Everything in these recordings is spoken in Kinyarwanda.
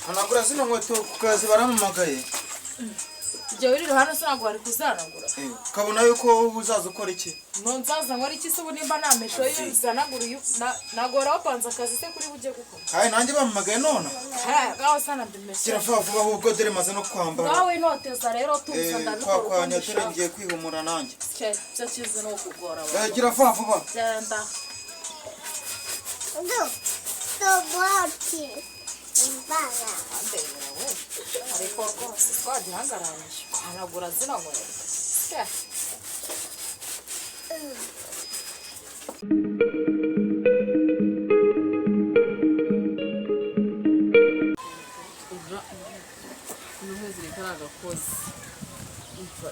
Hanagura zino nkweto ku kazi baramamagaye. Jya uri hano sinagwa ari kuzanagura. Kabona yuko uzaza ukora iki? No nzaza nkora iki se ubu nimba namesho y'uzanagura uyu nagora wapanza akazi se kuri bujye gukora. Hayi nanjye bamamagaye none. Gaho sana ndimesho. Kirafa vuba ahubwo dore maze no kwambara. Gawe noteza rero tuza ndabikora. Kwa nyatore ngiye kwihumura nanjye. Cyo kizi no kugora. Kirafa vuba. Genda. Tomate. Mbana. Ariko rwose twagihangaranyije anagura zino nkweto.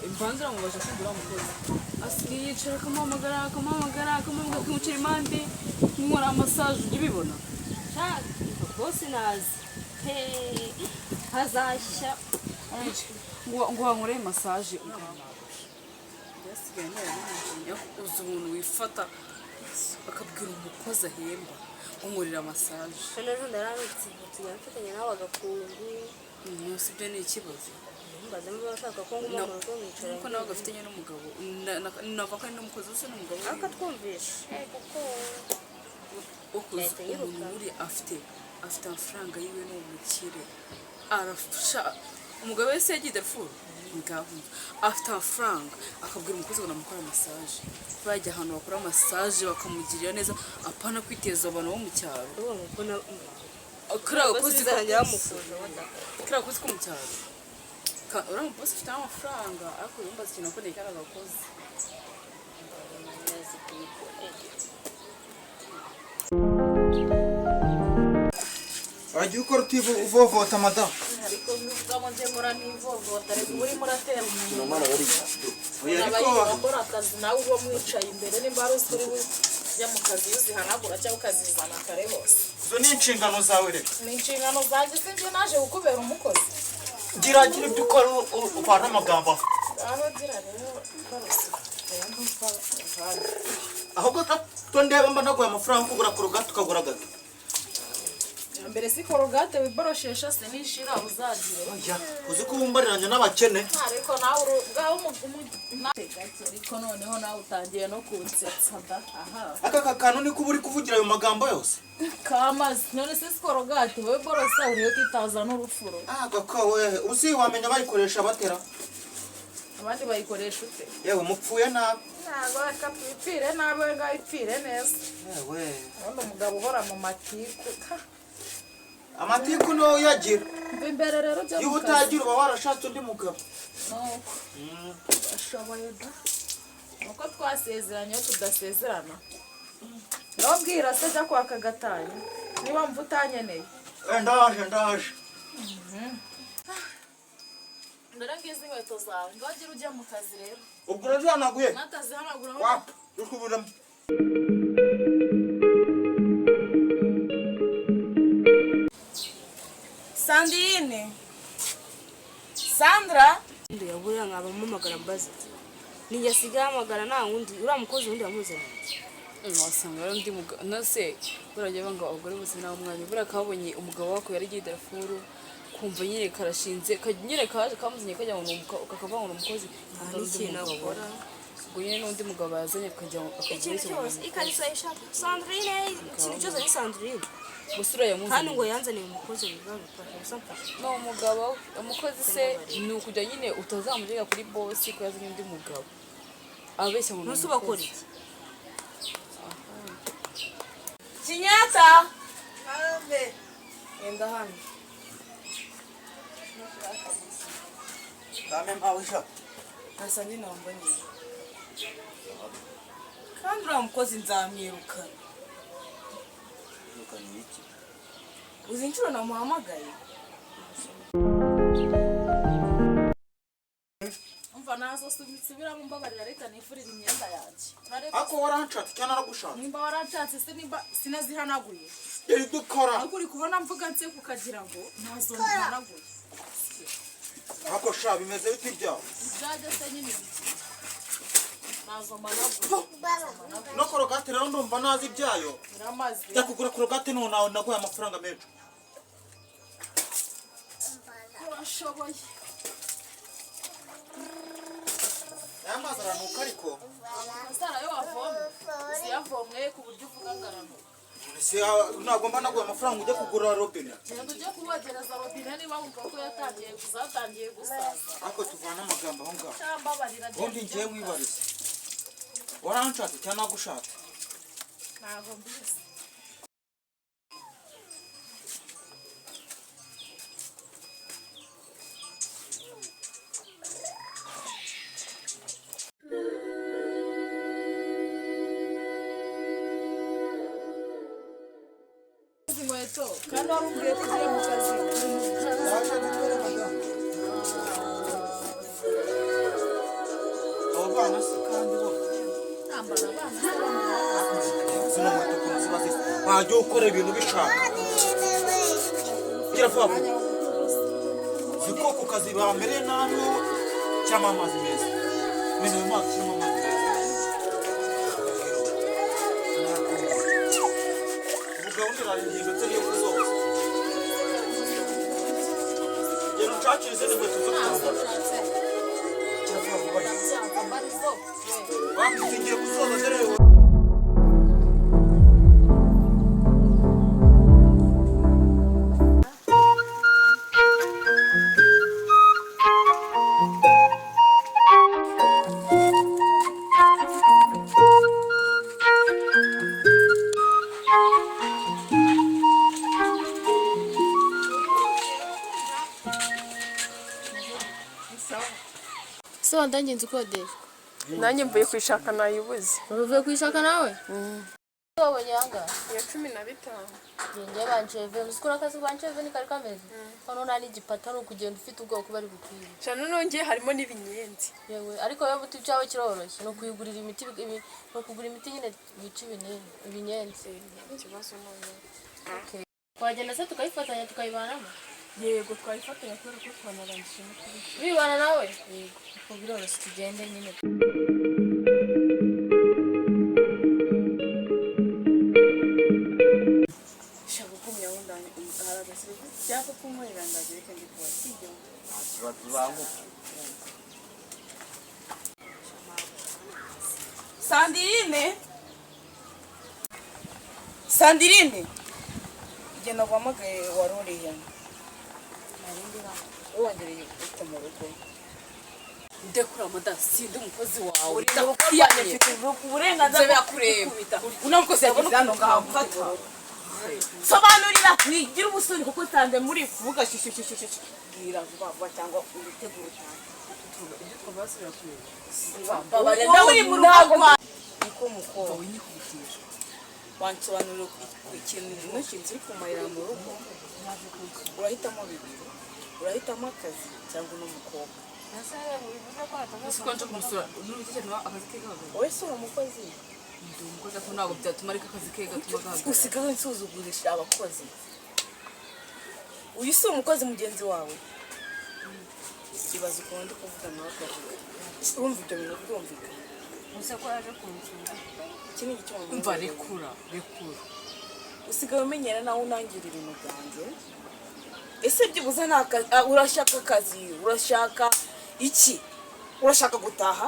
Impanzira ngo baje kugura umukozi asigaye yicara akamamagara kimucira impande nkora amasaje ubibona bosi nazi hazashya ngo wankore massage yasigaye neza uzi umuntu wifata akabwira umukozi ahemba umurira massage ejo ndaranutse tujyana n'abagakungu sibyo ni ikibazo mbaza niba bashaka ko nguma mu rugo mwicara kuko nawe gafitanye n'umugabo nava kandi n'umukozi usa n'umugabo akatwumvisha kuko umuntu uri afite amafaranga yiwe n'umukire arafasha umugabo wese yagiye Darfur ngaho afite amafaranga akabwira umukozi ngo namukora massage bajya ahantu bakora massage bakamugirira neza apana kwiteza abantu bo mu cyaro kira kozi ko mu cyaro uramu boss ufite amafaranga ariko yumbaza ikintu akodeye kandi agakozi Wajya ukora uvovota madam. ariko nubwo nje mura nivovota rero muri muratera umuntu Mwana bari. Bakora akazi nawe uwo mwicaye imbere nimba ari usuri ujya mu kazi uzihanagura cyangwa ukazizana kare hose. Zo ni inshingano zawe rero. Ni inshingano zanjye sinjye naje gukubera umukozi. Gira ibyo ukora uvana amagambo. Aho gira rero barose. Ahubwo to ndeba mba naguye amafaranga kugura korogate ukagura gato. Mbere si korogate wiboroshesha se nishira uzagire. Oya, uzi ko bumbariranya n'abakene. Ariko nawe ubwaho ariko noneho nawe utangiye no kunsetsa da. Aha. Aka kantu ni kuba uri kuvugira ayo magambo yose. Kamazi none se korogate we borosa uriyo kitaza n'urufuro. Gakawe uzi wamenya bayikoresha batera. Abandi bayikoresha ute? Yewe mupfuye nabi. Ntago akapipire nabe ngayipfire neza. Yewe. Wanda umugabo uhora mu matiku. Amatiku no yagira. Imbere rero byo. Iyo utagira uba warashatse undi mugabo. No. Ashoboye da. Nuko twasezeranye tudasezerana. Nobwira se jya kwaka gatanye. Niba mvutanyeneye. Ndaje. Ndara ngize inkweto zawe. Ngagira ujya mu kazi rero. Ubwo urajanaguye. Natazihanagura. Wapa. Dukuburamo. Sandrine. Sandra. ndi yabura nkabamamagara mbaza ninjye sigaye amagara nta wundi uramukozi wundi yamuzanye Wasanga rero ndi mugabo nase burajya banga abagore bose nawo mwanya bura kabonye umugabo wako yari giye Darfur kumva nyine karashinze nyine kamuzanye kajya mu kakavanga umukozi n'ikintu akora ubwo nyine n'undi mugabo yazanye kujya ikintu cyose ikariso ishaka Sandrine ikintu cyose ni Sandrine gusura yamuzanye kandi ngo yanzaniye umukozi wibabifasha no umugabo umukozi se ni ukujya nyine utazamujega kuri boss ko yazanye undi mugabo abeshya mu ntusuba kora iki Kinyata ave enda hano Dame mawisha. asa ndi nambonye kandi uramukozi nzamwiruka uzi inshuro namuhamagaye umva nazo subiramo mbabarira reka nifurira imyenda yanjye Ako waranshatse cyane aragushaka. nimba waranshatse se nimba sinazihanaguye Yari dukora. ariko uri kubona mvuga nse kukagira ngo nazo ndihanaguye Ako sha bimeze biti byawe. byajya se nyine nazo managuye No korogate rero ndumva nazi ibyayo. biramaze Jya kugura korogate none nawe naguye amafaranga menshi. ndabishoboye. aya mazi aranuka ariko Sara yo wavomye. Siyavomwe ku buryo uvuga ngarano. nagomba naguha amafaranga ujya kugura robine. Genda ujye kubogereza robine niba wumva ko yatangiye gusaza. ariko tuvana amagambo aho ngaho. Cyangwa barira. ubundi ngiye mwibariza waranshatse cyangwa nagushatse? Ntabwo mbizi. Inkweto kandi wamubwiye ko ugiye mu kazi. abo bana si kandi bo Ambara abana. zino nkweto ukuntu ziba zisa wajya ukora ibintu bishaka gira vuba vuba ziko ku kazi bambereye nabi cyangwa amazi meza mena ayo mazi kirimo amazi meza ubu gahunda irahindutse niyo kuzoza genda unshakire izindi nkweto zo kwambara gira vuba vuba wakwite ngiye kuzoza dore Se wandangiye inzu ukodesha. Nanjye mvuye kwishaka nayibuze. Uvuye kwishaka nawe? Wabonye anga? Ya 15. Ngiye banjeve, musikura akazi banjeve ni kari kameze. Hano nani gipata no kugenda ufite ubwoko bari bukwiye. Cyane nongeye harimo n'ibinyenzi. Yewe, ariko yo buti cyawe kiroroshye no kuyigurira imiti no kugura imiti nyine bica ibinyenzi. Ikibazo none. Okay. Twagenda se tukayifatanya tukayibanamo? Yego twayifatanya kubera ko twanarangije no kubika. Bibana nawe? Yego. Uko biroroshye tugende nyine. Shaka kumya undanye umugaraga serivisi cyako kumurira ndaje reka ndikuwa sijyo. Sandirine genda guhamagaye waroriya wongereye uko mu rugo ndekura mudasi ndi umukozi wawe Mfite uburenganzira bwo kureba unamukozi yagize hano ngaho gufata sobanurira wigira ubusuri kuko utanze muri kuvuga shishishishishi bwira vuba vuba cyangwa ubitegura cyane ibyo twabasubira kureba babare nawe uri mu rugo niko mukobwa winyikubitisha wansobanurira ikintu n'ikindi kiri kumarira mu rugo urahitamo bibiri urahitamo akazi cyangwa n'umukobwa sikonje kumusura n'urukino akazi ke gahaga wowe si umukozi ndi umukozi ko ntabwo byatuma ariko akazi ke gatuma gahaga usigaye nsuzugurisha abakozi uyu si umukozi mugenzi wawe ibaze ukuntu ndi kuvuga nawe akavuga urumva ibyo bintu byumvikana Musa ko yaje kunsura. iki ni igicuma umva rekura usigaye umenyera nawe unangira ibintu byanjye ese byibuze urashaka akazi urashaka iki urashaka gutaha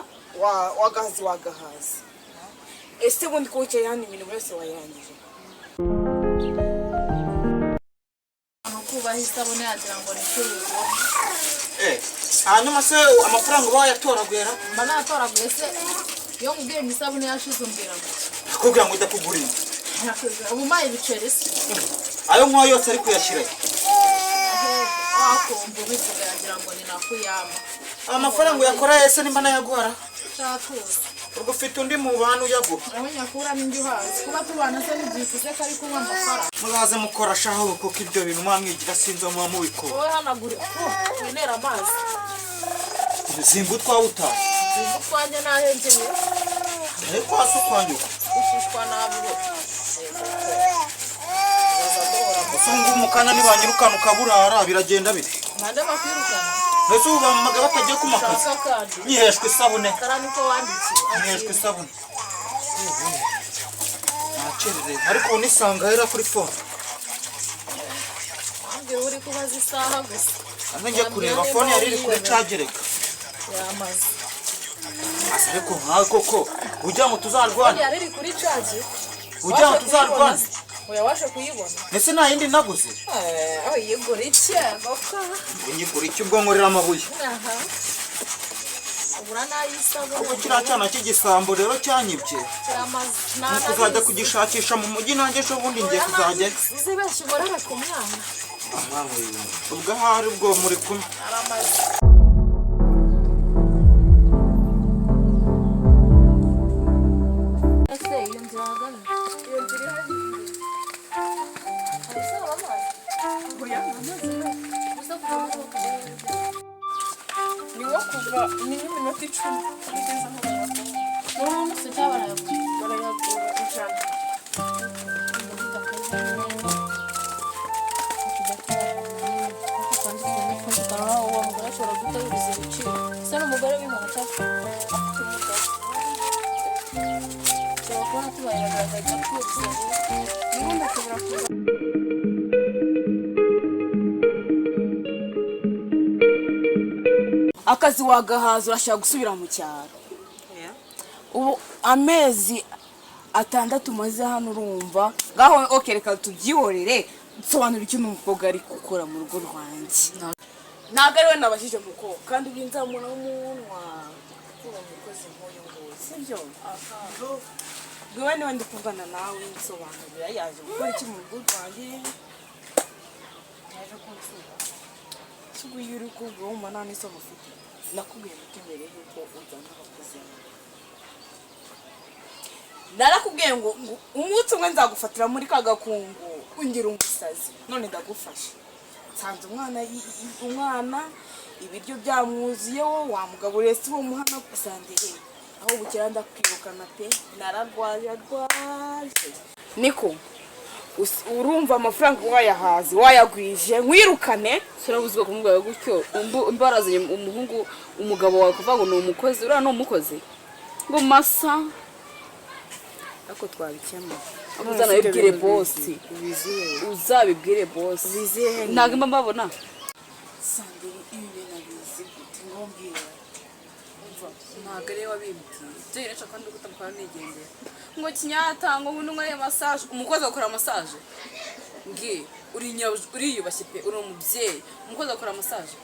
wagahazi ese bundi ko wicaye hano ibintu byose wayirangije kubaha isabune yagira ngo nicuruze hanyuma se amafaranga uba wayatoraguye mba natoraguye se iyo nkubwiye ngo isabune yashize umbwira ngo akubwira ngo ujya kugurira ubu umpaye ibiceri se ayo nk'ayo yose ari kuyashyira wakumva ubivuga yagira ngo ni nakuyama amafaranga uyakoreye se nimba nayaguhara cyatuze ubwo ufite undi mu bantu uyaguha aho nyakuramo indi uhazi kuba tubana se n'ibyikuze ko ari kunywa amafaranga muzaze mukora shaho kuko ibyo bintu mwamwigira sinzi muba mubikora wowe hanagure winera amazi simba utwawe utaha simba utwanjye nahengeye ariko hasi ukwanyuka ushishwa nabi usunga umukanya ntibanyirukana ukaburara biragenda bite mpande bakwirukana mbese ubu bamamaga batagiye ku makazi shaka kandi nyiheshwa isabune kara niko wandikiye nyiheshwa isabune nacerere ariko ubu nisanga hera kuri fone kubwira uri kubaza isaha gusa Ande njye kureba phone yari iri kuri chargereka. yamaze Asa ariko nka koko ujya ngo tuzarwane. yari iri kuri charge Ujya ngo tuzarwane. uyabasha kuyibona Ese nta yindi naguze. aho yigura iki goko Unyigura iki ubwo nkorera amabuye. aha ubura nayisaba Kuko kiriya cyana cy'igisambo rero cyanyibye. yamaze Nuko uzajya kugishakisha mu mujyi nanjye ejo bundi ngiye kuzajya. uzibeshye umurere ku mwana Ubwo ahari ubwo muri kumwe. aramaze ese iyo nzira hagana iyo nzira ihari hari isaba amazi Oya, gusa kuva mu bwoko ni wo kuva ni nk'iminota 10 ugeze aho n'ubu gusa cyabara barayagura ijana. uwo mugore ashobora guteguriza ibiciro se n'umugore w'imana cyangwa ushobora kubona tubaye bagahita twese Ubundi ashobora kuza akazi wagahaza urashaka gusubira mu cyaro ubu amezi 6 maze hano urumva ngaho reka tubyihorere nsobanura icyo umukobwa ari gukora mu rugo rwanjye ntabwo ari we nabashije mukobwa kandi ubinzamura umunwa kuba umukozi nk'uyu nguyu sibyo bwiwe niwe ndi kuvugana nawe nsobanurira yaje gukora iki mu rugo rwanjye yaje kunsura sugu yuri kubwo umwana n'isomo ufite nakubwiye muti mbere yuko uzana abakozi narakubwiye ngo umunsi umwe nzagufatira muri ka gakungu ungira umusazi none ndagufasha nsanze umwana ibiryo byamwuzuyeho wamugaburiye si wo muhana gusandiye aho bukera ndakwirukana pe nararwaye niko urumva amafaranga wayahaze wayagwije mwirukane Sirabuzwa kumubwira gutyo imbarazanye umuhungu umugabo wawe kuvuga ngo ni umukozi uriya ni umukozi ngo masa ariko twabikemura uzanabibwire bosi uzabibwire bosi ntabwo imba mbabona sandiri ibi bintu bizi gute ngombwira ntabwo ariwe wabimbwiye ibyo yireca kandi uri gutamukara nigendera ngo kinyata ngo ubundi unkoreye masaje umukozi agakora masaje ngi uriyubashye pe uri umubyeyi umukozi agakora masaje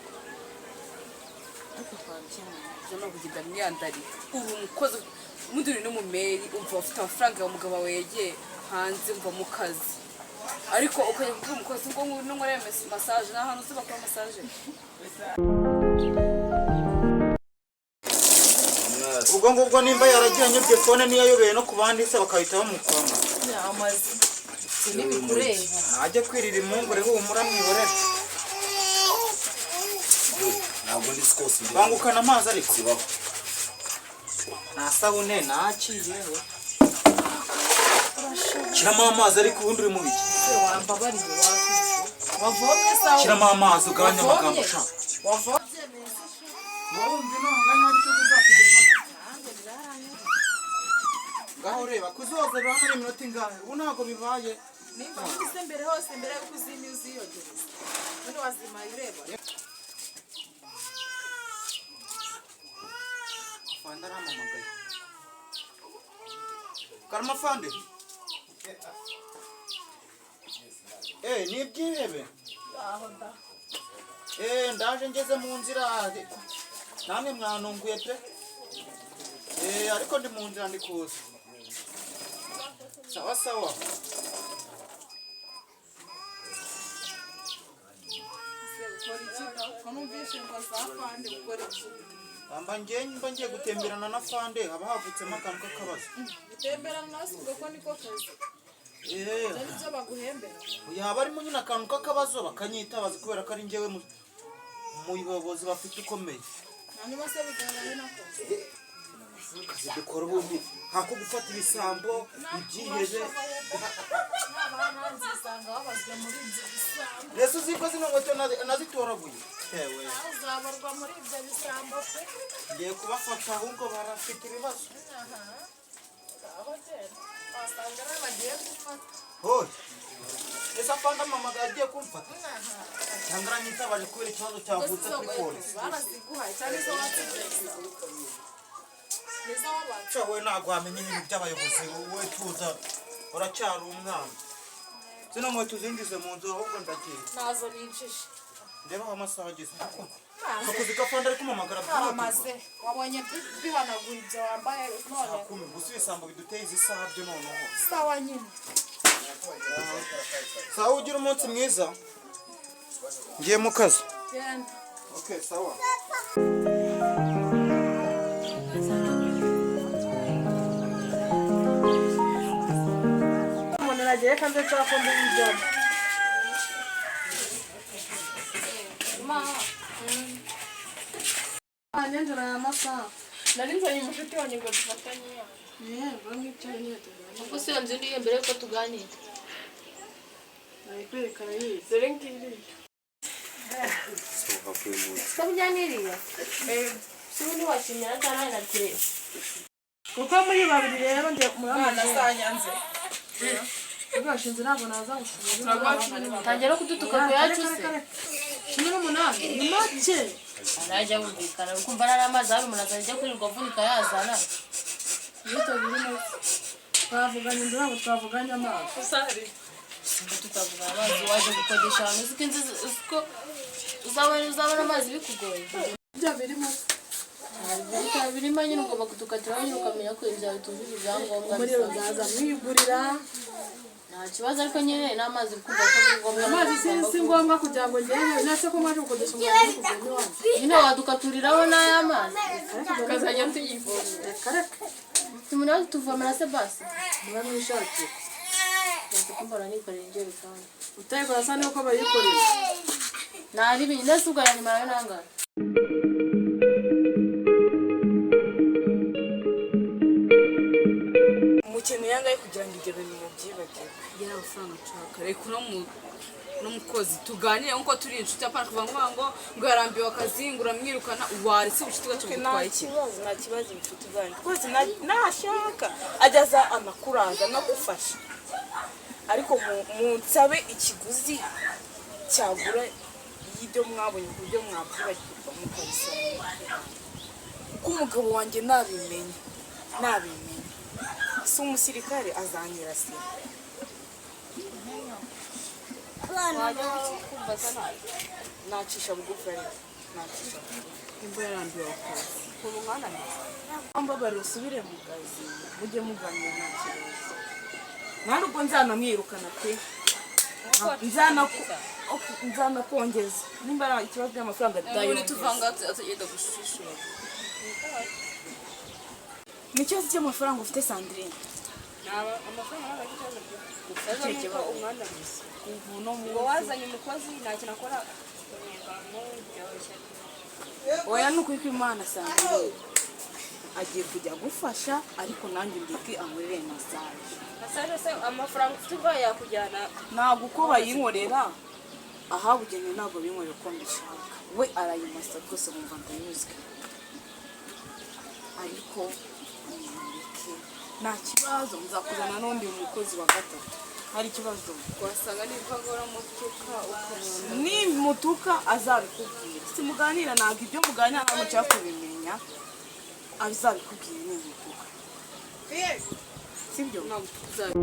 ariko twabikemura ibyo ni ukugenda myandari uri umukozi ubundi uri n'umumeri umva ufite amafaranga umugabo wawe yegeye hanze umva mu kazi ariko ukajya kubwira umukozi ngo unkoreye masaje nta hantu uzi bakora masaje Ubwo ngubwo nimba yaragiye anyibye phone niyo ayobeye no kubandi se bakahita bamukwama. amazi sinibikureba Najye kwirira impungure humura mwihorere. ntabwo ndi sikose Bangukana amazi ariko. zibaho Nta sabune nakiyeho. Kiramo amazi ariko ubundi uri mu biki. wambabariye watuje wavomye sawa Kiramo amazi ugabanya amagambo sha. wavomye Wumva intonganya aricyo kuzakugeza. Ngaho reba kuzoza bamara iminota ingahe ubu ntabwo bibaye. nimba ufise mbere hose mbere yo kuzimya uziyogereza none wazima ureba Fanda aramamagaye. Karma Fande. Ni ibyihebe. Ndaje ngeze mu nzira. Namwe mwanunguye pe. Ariko ndi mu nzira ndi kuza. Sawa sawa. Mba ngiye gutemberana na Fande haba havutsemo akantu k'akabazo. gutemberana nasi ubwo ko niko kazi nibyo baguhembera Yaba arimo nyine akantu k'akabazo bakanyitabaza kubera ko ari njyewe muyobozi bafite ukomeye. hanyuma se bigaragara n'akazi Akazi dukora ubundi hako gufata ibisambo ibyihebe. n'abananzi usanga babazwa muri ibyo bisambo Yesu ziko zino nkweto nazitoraguye. Ewe uzabarwa muri ibyo bisambo pe ngiye kubafata ahubwo barafite ibibazo. aho genda wasanga ari bagiye gufata Hoye ese afande amamagara agiye kumfata cyangwa aranyitabaje kubera ikibazo cyavutse kuri polisi baraziguhaye cyane zo bategereza neza wabaye cyo we ntabwo wamenya ibintu by'abayobozi wowe tuza uracyari umwana zino nkweto zinjize mu nzu ahubwo ndagiye nazo ninjije ndeba aho amasaha ageze akazi gafande ari kumamagara amaze wabonye bihanagura ibyo wambaye none gusa ibisambo biduteye izi saha byo noneho sawa nyine sawa ugira umunsi mwiza ngiye mu kazi genda okay sawa umuntu aragiye kandi nshaka ndi bijyamo nyanjura aya masaha nari nzanye umushuti wanjye ngo dufatanye ubwo si iyo nzu ndiye mbere yuko tuganira kwerekana yize dore ngiri so byaniriye si undi washimira cyane na kire kuko muri babiri rero njye umwana asanyanze ubwashinze ntabwo nazagushobora tangira kudutuka ku yacu se 18 ni make arajya wumvikana ukumva nari amazi hari umuntu azajya kwirirwa avunika yazana twavuganye inzu ntabwo twavuganye amazi tukavuga amazi waje gukodesha ahantu uzi ko inzu uziko uzabona amazi bikugoye ibyo birimo birimo nyine ugomba kudukatiraho nyine ukamenya ko ibyawe bitujuje ibyangombwa umuriro uzaza mwigurira nta kibazo ariko nyine n'amazi bikumva ko ari ngombwa amazi si ngombwa kugira ngo ngende nase ko mwaje gukodesha umuntu kugenda iwanyu nyine wadukaturiraho n'aya mazi tukazajya tuyivomera kareka tumunani tuvomera se basi muba mwishakira nzi ko mbona nikorera injerekani utayikora sa nuko bayikorera ntari ibintu ndetse ubwo ya nyuma yawe nangana umukene yangaye kugira ngo ibyo bintu mubyibagire kugira amafaranga nshaka reka uno mukozi tuganire nkuko turi inshuti apana kuvuga ngo yarambiwe akazi ngo uramwirukana waretse ubucuti bwacu butwaye iki nta kibazo inshuti zanyu rwose nashaka ajyaza amakuraza anagufasha ariko munsabe ikiguzi cyagura y'ibyo mwabonye ku buryo mwabyibagirwa mukabisoma kuko umugabo wanjye nabimenye si umusirikare azanyirasira nacisha bugufi ariko nacisha bugufi imvura yarambiwe akazi ukuntu mwana mbabarira usubire mu kazi mujye muganira nta kibazo nta nubwo nzanamwirukana pe nzanakongeza nimba ari ikibazo cy'amafaranga ubundi tuvanga atagenda gushishura ni ikibazo cy'amafaranga ufite Sandrine amafaranga ntabwo ari ikibazo umwana gusa ubu no mu ngo wazanye umukozi nta kintu akora oya ni ukuri ko Imana Sandrine agiye kujya gufasha ariko nanjye ndeke ankorere massage massage se amafaranga ufite ubwo yakujyana ntabwo uko bayinkorera ahabugenewe ntabwo binkorera uko mbishaka we arayimasa rwose nkumva ndanyuzwe ariko mureke nta kibazo nzakuzana n'undi mukozi wa gatatu hari ikibazo wasanga nivagora mutuka ukabona nimutuka azabikubwira simuganira ntabwo ibyo muganira ntabwo nshaka kubimenya azabikubwira nimutuka sibyo ntabwo tuzaza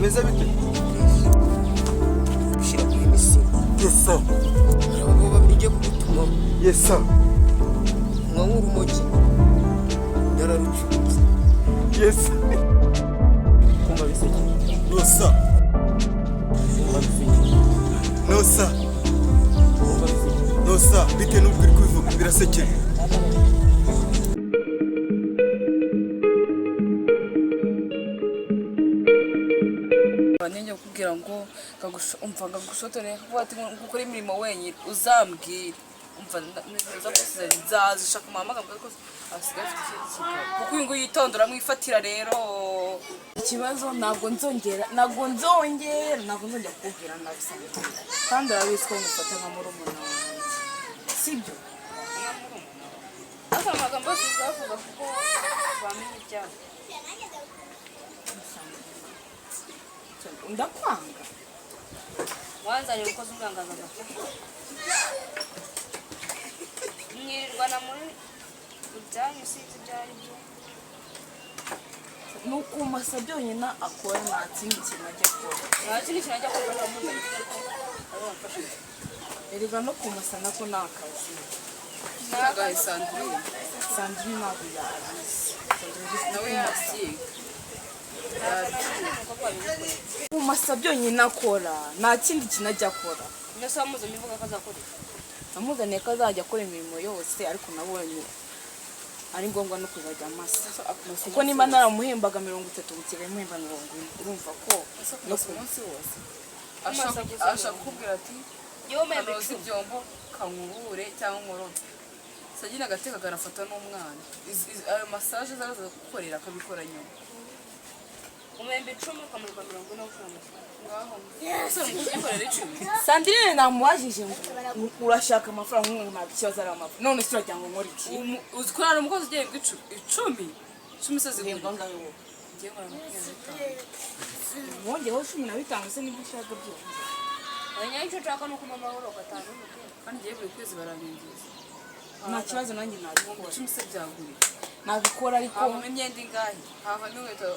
Meze bite? Ushyira kuri misiyo. Yes sir. Hari abagabo babiri ugiye kubituma. Yes sir. Umwe w'urumogi nararucuruza. Yes. Kumva bisekeje. Nosa. Kumva bisekeje. Nosa. Kumva bisekeje. Nosa. Bite n'ubwo uri kubivuga birasekeje. Abanyenye kubwira ngo umva ngagushotore kuvuga ati gukora imirimo wenyine uzambwire umva neza ko zaza shaka mama ngambwa ko asigaye afite ikindi kigabo kuko uyu nguyu yitondora mwifatira rero ikibazo ntabwo nzongera kubwira nabisanga kandi arabizi ko mufata nka murumuna wanjye sibyo aka magambo tuzavuga kuko bamenye ibyago ndakwanga wanzanye ukoze umwangaza agafasha mwirirwana muri ibyanyu sinzi ibyo ari byo ni ukumasa byonyine akora nta kindi kintu ajya akora nta kindi kintu ajya akora akamuzanye arabafasha erega no kumasa nako ni akazi nagaye Sandrine Sandrine ntabwo yabizi nawe yasiga kumasa byonyine akora nta kindi kintu ajya akora nese wamuzanye uvuga ko azakora namuzaniye ko azajya akora imirimo yose ariko nabonye ari ngombwa no kuzajya amasa kuko niba naramuhembaga 30 bukire muhemba 40 urumva ko no ku munsi wose ashaka kubwira ati anoza ibyombo kankubure cyangwa nkorone sagina agateka garafata n'umwana ayo masaje zaraza gukorera akabikora nyuma umembe 10 ukamurwa 40 n'amafaranga ngaho ukorera 10 Sandrine namubajije ngo urashaka amafaranga nk'umwe nta kibazo ari amafaranga none se uragira ngo nkore iki uzikorana umukozi ugiye ngo 10 se zihembwa ngaho wowe ngiye nkora 25 wongeyeho 15 se nibyo ushaka byose abanyayico nshaka no kuma amahoro gatanu kandi ngiye buri kwezi baranyinjiza nta kibazo nanjye nabikora 10 se byaguriye nabikora ariko havamo imyenda ingahe havamo inkweto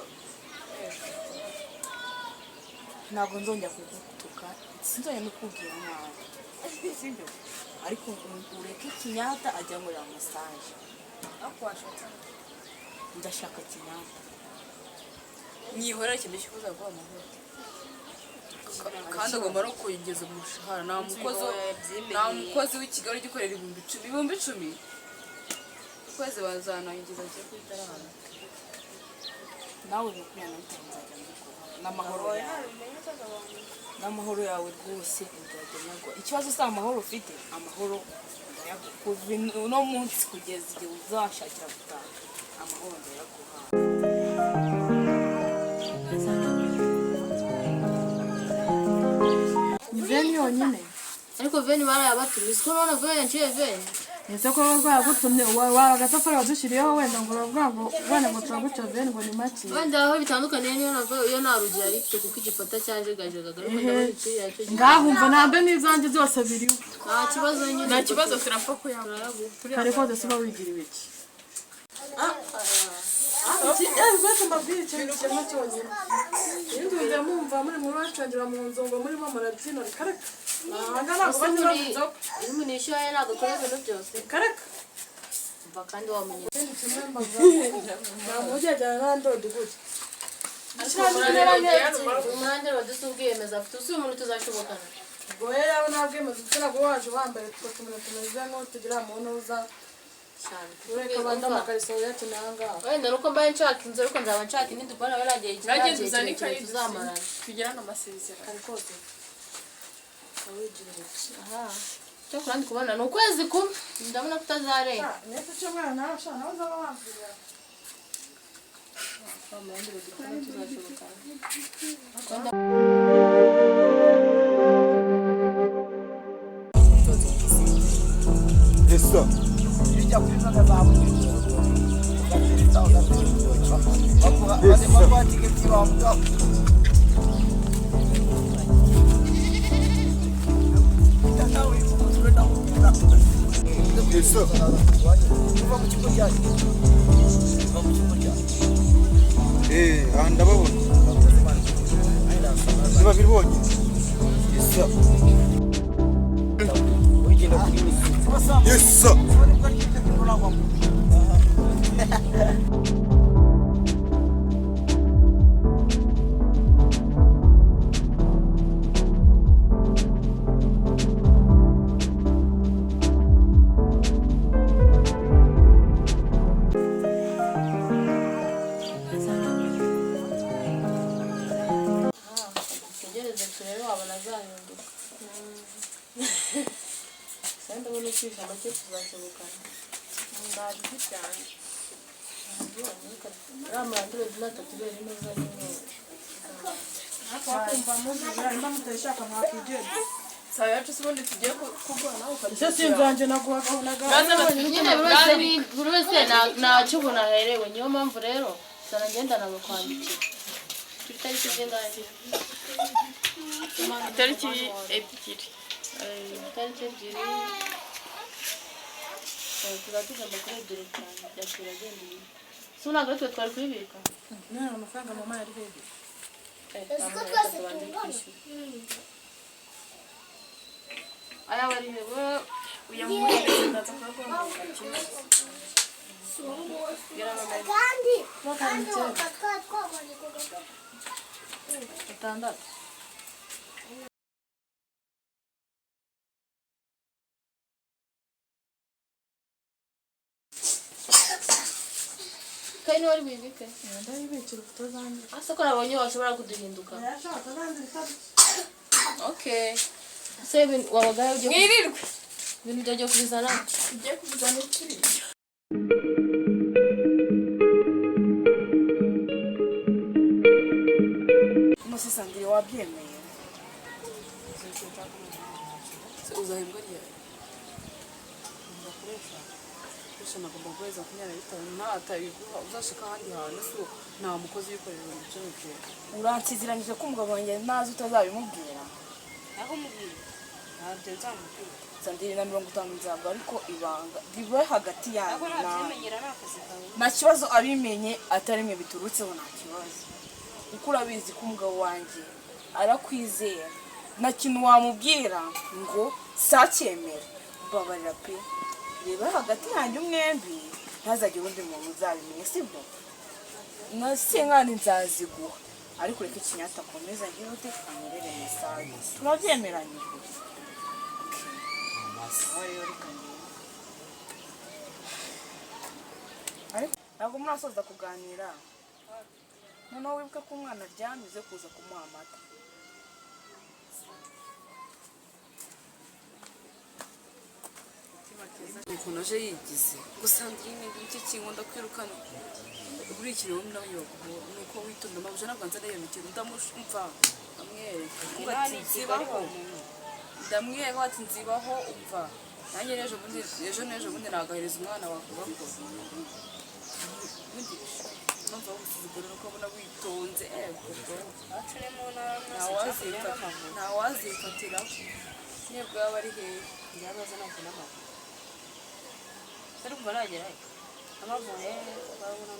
ntabwo nzongera kugutuka sinzongera no kubwira nawe sibyo ariko ureke Kinyata ajya muri massage akwashaka ndashaka Kinyata nyihora ikintu kikuza guha amahoro kandi agomba no kuyigeza mu mushahara nta mukozi w'i Kigali ugikorera 10,000 ukwezi bazanangiza cyo kwitarana nawe no kuyana n'amahoro yawe rwose ndaganyagwa ikibazo si amahoro ufite amahoro kuva uno munsi kugeza igihe uzashakira gutaha amahoro ndayaguha ni veni yonyine ariko veni barayabatumye uzi ko none veni yaciye veni ese ko rwagutumye wagatafari wadushyiriyeho wenda ngo uravuga ngo wenda ngo turaguca veni ngo ni make wenda aho bitandukaniye iyo nta rugero ari ifite kuko igifata cyajegajega ariko ndabona ikiri yacyo ngahumva ntabwo n'ibyanjye byose biriho nta kibazo nyine nta kibazo turapfa kuyagura kare kose siba wigiriwe iki rwose mbabwire ikintu kimwe cyonyine ibindi mujya mumva muri mu bacungira mu nzu ngo murimo murabyina kareka ntabwo banyura mu nzoga iyo umuntu yishyuye ntabwo akora ibintu byose kareka umva kandi wamenye ikindi kimwe mbaga ntabwo ujyajyana n'andodo gutya umuhanda waduse ubwiyemeza afite usuye umuntu tuzashobokana ubwo rero yawe nta bwemezi ufite ntabwo waje wambaye utwo tuntu tumeze nk'utugira mu ntuza ureka abandi amakariso yakeneye aha ngaha wenda nuko mbaye nshaka inzu ariko nzaba nshaka indi dukora baragiye kirekire tuzamarana tugirana amasezerano kare kose aha cyo kurandi kubona ni ukwezi kumwe ndabona kutazarenga nese cyo mwana nawe ushaka nawe uzaba wambwira Esa. Bijya kuri zo zabuye. Bakora tigeti bambuka. Esa. Kuva mu kigo cyacu. Kuva mu kigo cyacu. Ndababona. Niba biribonye. Esa. Ugenda kuri misi. Esa. tegereze turebe wabona zahinduka senda ubona ukwisha make tuzakebukana ndabizi cyane ramurandure dinatatubereye neza nyine twakumva muzira nimba mutashaka mwakigenda saa yacu se ubundi tugiye kugura nawe icyo sinzanje naguhagaho nyine buri wese ntacyo ubona aherewe niyo mpamvu rero sana ngenda nagakwandikira kuri tariki zingahe itariki ebyiri itariki ebyiri tuba tugomba kuri ebyiri cyane byakira agenda ibi si ntabwo ari twe twari kubibika none amafaranga mama yari hehe tubanze kwishyura aya bari hewe uyamuhereza ndaza kuragomba gukina gatandatu kandi niba wari bubike ndabibikira utazanye asa ko nabonye washobora kuduhinduka yashaka zandika okay se wabagaye ugiye mwirirwe ibintu byagiye kubizana tugiye kuvugana ikiriya Mose Sandrine wabyemeye uzahembwa ryari gusa nagomba guheza 25 ntatabiguha uzashika ahandi hantu so nta mukozi wikorera umuco w'ibyo uransiziranyije ko umugabo wanjye nazi utazabimubwira aho mubwira ntabyo nzamubwira Sandrine na 50 nzabwo ariko ibanga ribe hagati yanyu Ako ntabyimenyera ni akazi kawe. nta kibazo abimenye atari mwe biturutseho nta kibazo kuko urabizi ko umugabo wanjye arakwizera nta kintu wamubwira ngo sacyemera babarira pe reba hagati yanjye umwembi ntazagire undi muntu uzabimenya sibwo nasenkani nzaziguha ariko reka ikinyata akomeza ngira ute anyerere mesaje turabyemeranyijwe ntabwo murasoza kuganira noneho wibuke ko umwana aryamye uze kuza kumuha amata ukuntu aje yigize gusa Sandrine nicyo kinkunda kwirukana buri ikintu nawe yoguhora nuko witonda mabuje ntabwo nzana iyo mikino ndamushumva amwereka ngo ati nzibaho ndamwereka ati nzibaho umva nanjye ejo bundi nagahereza umwana wakubako numva gusuzugura nuko abona witonze ntawazifatira nibwo yaba ari hehe Yabaza nako n'amaguru. Sari kumva nagerayo. Amaguru babona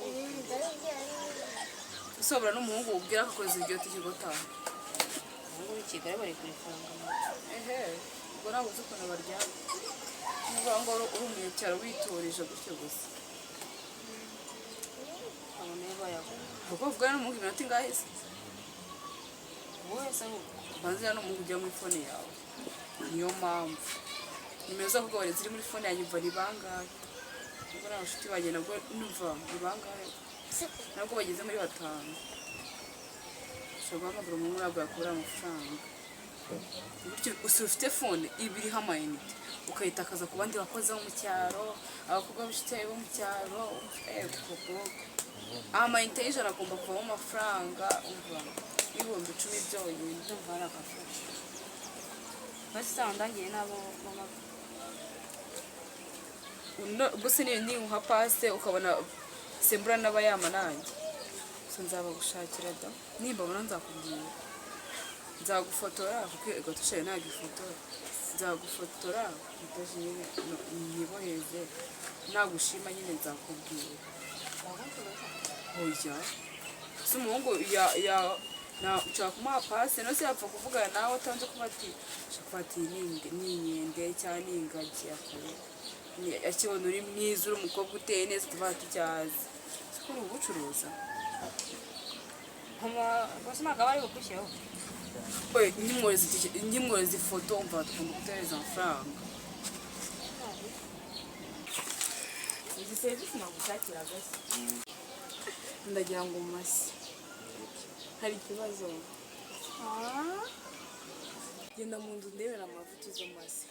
usobora n'umuhungu ubwira ko akoze iryo tegeko taha ngo Kigali bari kuri faranga. ehe ubwo ntabwo uzi ukuntu baryama niba ngo uri umunyacyaro witorije gutyo gusa Abone bayago. kuko uvugana n'umuhungu iminota ingahe se Wowe se ngo ubanza n'umuhungu ujya muri fone yawe niyo mpamvu nimero zo kugaburira ziri muri fone yanjye umva ni bangahe ubwo nta bashuti banjye nabwo numva ni bangahe nabwo bageze muri 5 ushobora guhamagara umuntu ntabwo yakubura amafaranga bityo gusa ufite fone iba iriho amayinite ukayitakaza ku bandi bakozi bo mu cyaro abakobwa b'inshuti bo mu cyaro amayinite y'ijana agomba kuvamo amafaranga umva y'ibihumbi 10 byonyine ndumva ari agafasha. Basi ndangiye nabo mama. ubwo se niyo niha pase ukabona sembura n'abayama nanjye so nzabagushakira da nimbabona nzakubwira nzagufotora kuko gatushaye ntabwo ifotora nzagufotora nyiboheze nagushima nyine nzakubwira oya si umuhungu nshaka kumuha pase no se yapfa kuvugana nawe utanze kuba ati shaka ati n'inkende cyangwa n'ingagi yakure akibona uri mwiza uri umukobwa uteye neza tuvuga tujyaze siko uri ugucuruza rwose ntabwo aba ari bugushyiraho nkimwohereza ifoto umva tugomba gutereza amafaranga izi serivisi nagushakiraga se ndagira ngo mase hari ikibazo genda mu nzu ndebera amavuta izo mase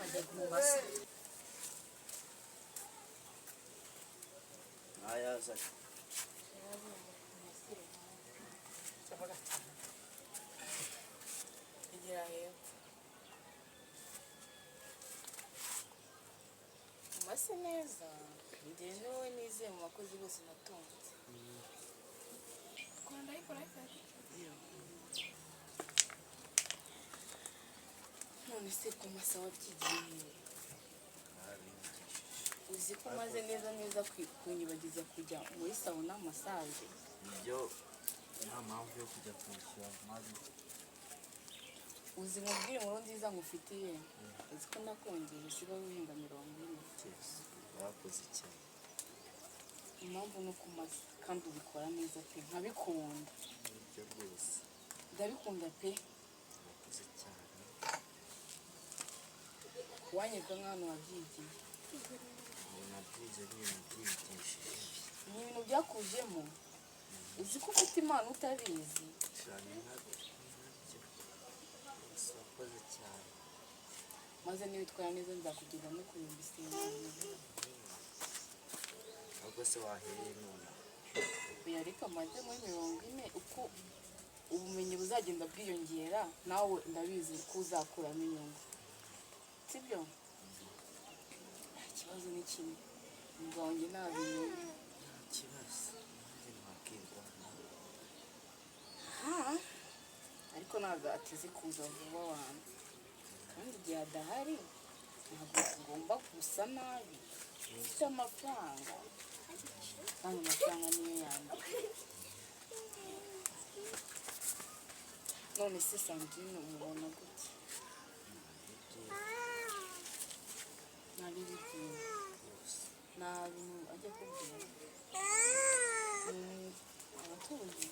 ajya kumubasa Ayazanye. igera hepfo umase neza njye niwe nizeye mu bakozi bose natunze none se ko masa wabyigiye uzi ko umaze neza kunyibagiza kujya muri sauna massage Ibyo nta mpamvu yo kujya kwishyura maze uzi mubwire inkuru nziza ngufitiye uzi ko nakongera usigaye uhinga 40 bakoze cyane. impamvu ni uko umaze kandi ubikora neza pe nkabikunda Ibyo rwose ndabikunda pe bakoze cyane. wanyerwa nk'ahantu wabyigiye Ubu nabyize n'ibintu byigishije ni ibintu byakujemo uzi ko ufite impano utabizi cyane nabyo. Bakoze cyane. maze niwitwara neza nzakugirira no kurimba isenga Ahubwo se wahereye none. oya ariko amaze muri 40 uko ubumenyi buzagenda bwiyongera nawe ndabizi ko uzakuramo inyungu sibyo nta kibazo ni kimwe umugabo wanjye ntabimenye Nta kibazo. Nanjye ntakirwana. ariko ntabwo ateze kuza vuba abantu kandi igihe adahari ntabwo tugomba gusa nabi ufite amafaranga kandi amafaranga niyo yanjye none se Sandrine umubona gute nari bigiye nta bintu ajya kubwira abaturanyi